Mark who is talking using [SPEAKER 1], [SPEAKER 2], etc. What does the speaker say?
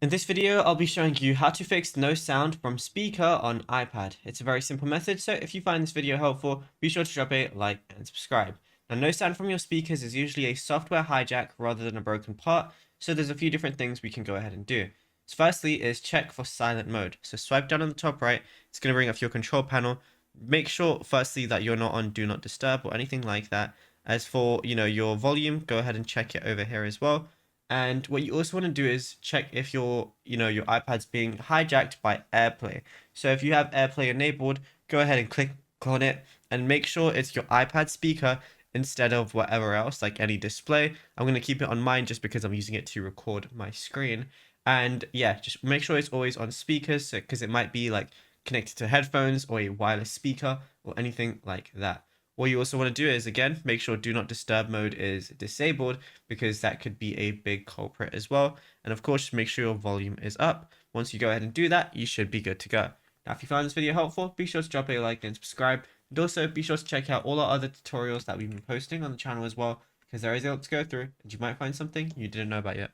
[SPEAKER 1] In this video, I'll be showing you how to fix no sound from speaker on iPad. It's a very simple method, so if you find this video helpful, be sure to drop a like and subscribe. Now, no sound from your speakers is usually a software hijack rather than a broken part, so there's a few different things we can go ahead and do. So firstly is check for silent mode. So swipe down on the top right, it's going to bring up your control panel. Make sure firstly that you're not on do not disturb or anything like that. As for, your volume, go ahead and check it over here as well. And what you also want to do is check if your iPad's being hijacked by AirPlay. So if you have AirPlay enabled, go ahead and click on it and make sure it's your iPad speaker instead of whatever else, like any display. I'm going to keep it on mine just because I'm using it to record my screen. And yeah, just make sure it's always on speakers because it might be like connected to headphones or a wireless speaker or anything like that. What you also want to do is, again, make sure do not disturb mode is disabled because that could be a big culprit as well. And of course, make sure your volume is up. Once you go ahead and do that, you should be good to go. Now, if you found this video helpful, be sure to drop a like and subscribe. And also be sure to check out all our other tutorials that we've been posting on the channel as well, because there is a lot to go through and you might find something you didn't know about yet.